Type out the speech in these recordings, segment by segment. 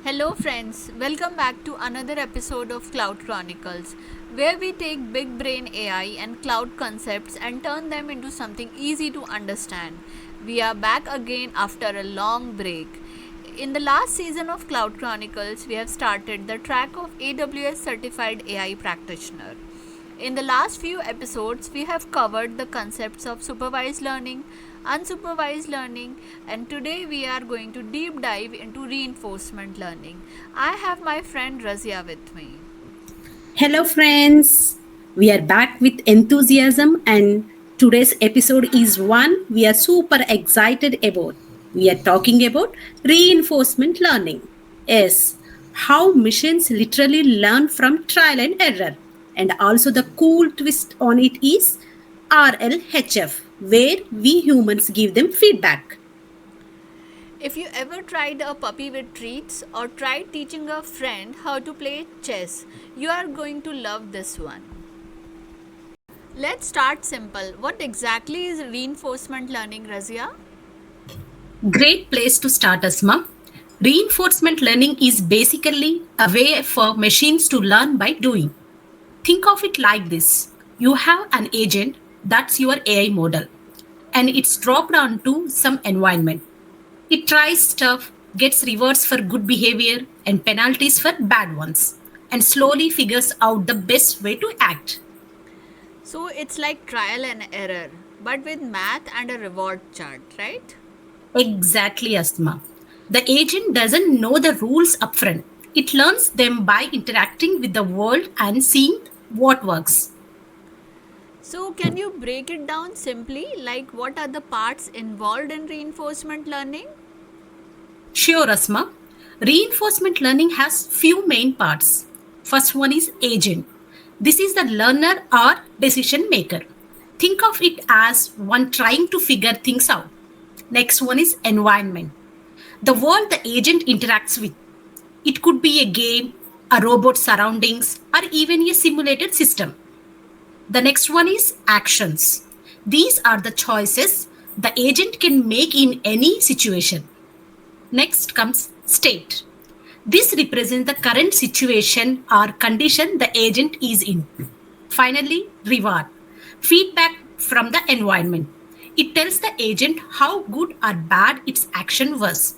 Hello, friends. Welcome back to another episode of Cloud Chronicles, where we take big brain AI and cloud concepts and turn them into something easy to understand. We are back again after a long break. In the last season of Cloud Chronicles, we have started the track of AWS Certified AI Practitioner. In the last few episodes, we have covered the concepts of supervised learning, unsupervised learning, and today we are going to deep dive into reinforcement learning. I have my friend Razia with me. Hello, friends. We are back with enthusiasm, and today's episode is one we are super excited about. We are talking about reinforcement learning. Yes, how machines literally learn from trial and error. And also, the cool twist on it is RLHF, where we humans give them feedback. If you ever tried a puppy with treats or tried teaching a friend how to play chess, you are going to love this one. Let's start simple. What exactly is reinforcement learning, Razia? Great place to start, Asma. Reinforcement learning is basically a way for machines to learn by doing. Think of it like this: you have an agent that's your AI model, and it's dropped onto some environment. It tries stuff, gets rewards for good behavior and penalties for bad ones, and slowly figures out the best way to act. So it's like trial and error, but with math and a reward chart, right? Exactly, Asma. The agent doesn't know the rules upfront. It learns them by interacting with the world and seeing what works. So, can you break it down simply? Like, what are the parts involved in reinforcement learning? Sure, Asma. Reinforcement learning has few main parts. First one is agent. This is the learner or decision maker. Think of it as one trying to figure things out. Next one is environment. The world the agent interacts with. It could be a game, a robot surroundings, or even a simulated system. The next one is actions. These are the choices the agent can make in any situation. Next comes state. This represents the current situation or condition the agent is in. Finally, reward. Feedback from the environment. It tells the agent how good or bad its action was.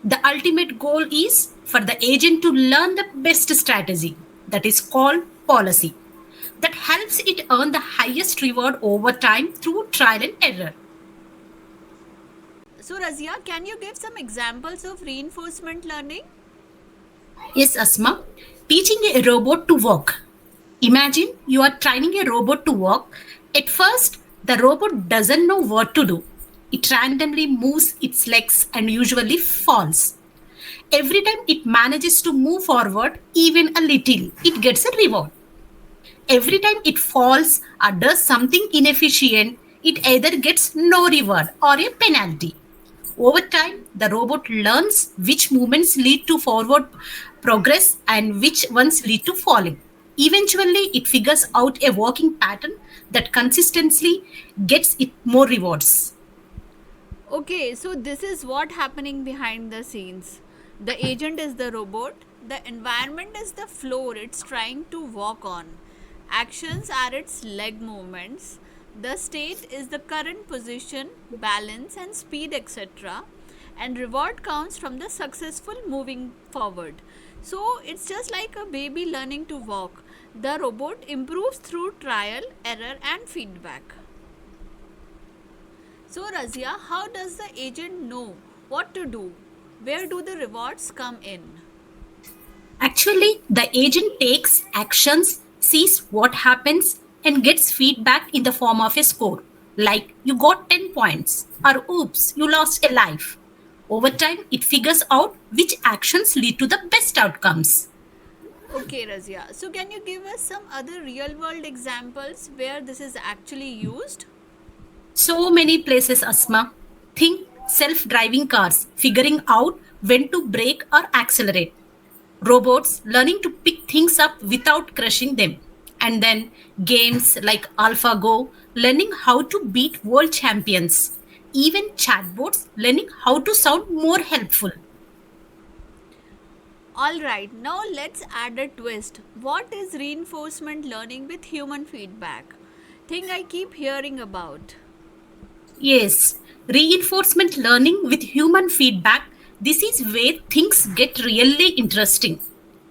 The ultimate goal is for the agent to learn the best strategy, that is called policy, that helps it earn the highest reward over time through trial and error. So, Razia, can you give some examples of reinforcement learning? Yes, Asma. Teaching a robot to walk. Imagine you are training a robot to walk. At first, the robot doesn't know what to do. It randomly moves its legs and usually falls. Every time it manages to move forward, even a little, it gets a reward. Every time it falls or does something inefficient, it either gets no reward or a penalty. Over time, the robot learns which movements lead to forward progress and which ones lead to falling. Eventually, it figures out a working pattern that consistently gets it more rewards. Okay, so this is what happening behind the scenes. The agent is the robot, the environment is the floor it's trying to walk on. Actions are its leg movements. The state is the current position, balance, and speed, etc. And reward comes from the successful moving forward. So it's just like a baby learning to walk. The robot improves through trial, error, and feedback. So, Razia, how does the agent know what to do? Where do the rewards come in? Actually, the agent takes actions, sees what happens, and gets feedback in the form of a score. Like you got 10 points, or oops, you lost a life. Over time, it figures out which actions lead to the best outcomes. Okay, Razia. So, can you give us some other real world examples where this is actually used? So many places, Asma. Think self driving cars, figuring out when to brake or accelerate. Robots learning to pick things up without crushing them. And then games like AlphaGo learning how to beat world champions. Even chatbots learning how to sound more helpful. Alright, now let's add a twist. What is reinforcement learning with human feedback? Thing I keep hearing about. Yes, reinforcement learning with human feedback. This is where things get really interesting.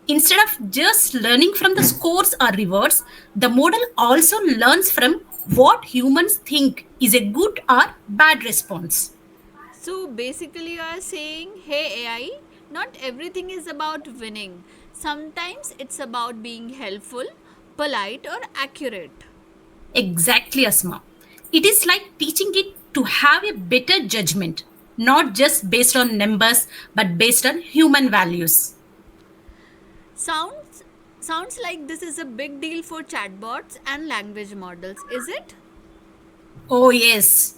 Instead of just learning from the scores or rewards, the model also learns from what humans think is a good or bad response. So basically, you are saying, hey AI, not everything is about winning. Sometimes it's about being helpful, polite, or accurate. Exactly, Asma. It is like teaching it to have a better judgment, not just based on numbers, but based on human values. Sounds sounds like this is a big deal for chatbots and language models, is it? Oh, yes.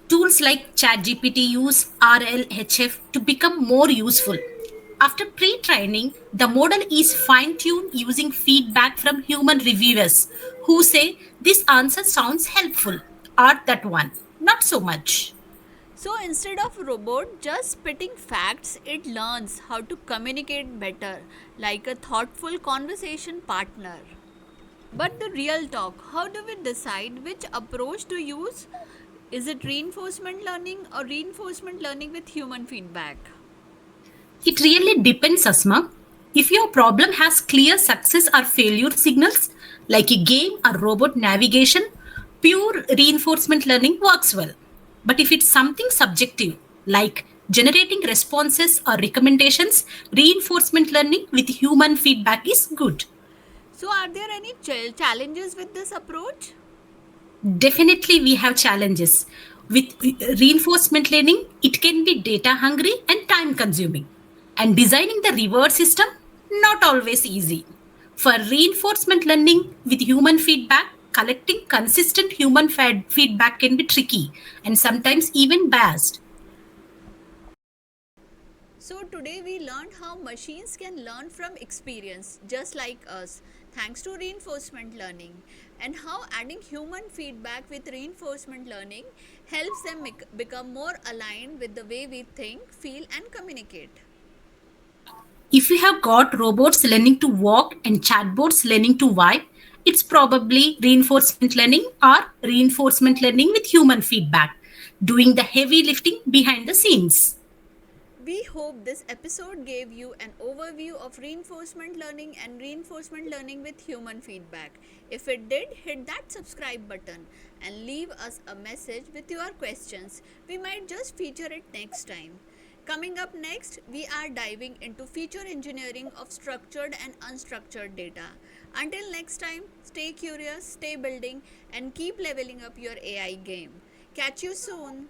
Tools like ChatGPT use RLHF to become more useful. After pre training, the model is fine tuned using feedback from human reviewers who say this answer sounds helpful or that one, not so much. So instead of robot just spitting facts, it learns how to communicate better, like a thoughtful conversation partner. But the real talk, how do we decide which approach to use? Is it reinforcement learning or reinforcement learning with human feedback? It really depends, Asma. If your problem has clear success or failure signals, like a game or robot navigation, pure reinforcement learning works well. But if it's something subjective, like generating responses or recommendations, reinforcement learning with human feedback is good. So, are there any challenges with this approach? Definitely, we have challenges. With reinforcement learning, it can be data hungry and time consuming. And designing the reward system, not always easy. For reinforcement learning with human feedback, collecting consistent human feedback can be tricky and sometimes even biased. So, today we learned how machines can learn from experience just like us, thanks to reinforcement learning, and how adding human feedback with reinforcement learning helps them become more aligned with the way we think, feel, and communicate. If you have got robots learning to walk and chatbots learning to vibe, it's probably reinforcement learning or reinforcement learning with human feedback, doing the heavy lifting behind the scenes. We hope this episode gave you an overview of reinforcement learning and reinforcement learning with human feedback. If it did, hit that subscribe button and leave us a message with your questions. We might just feature it next time. Coming up next, we are diving into feature engineering of structured and unstructured data. Until next time, stay curious, stay building, and keep leveling up your AI game. Catch you soon.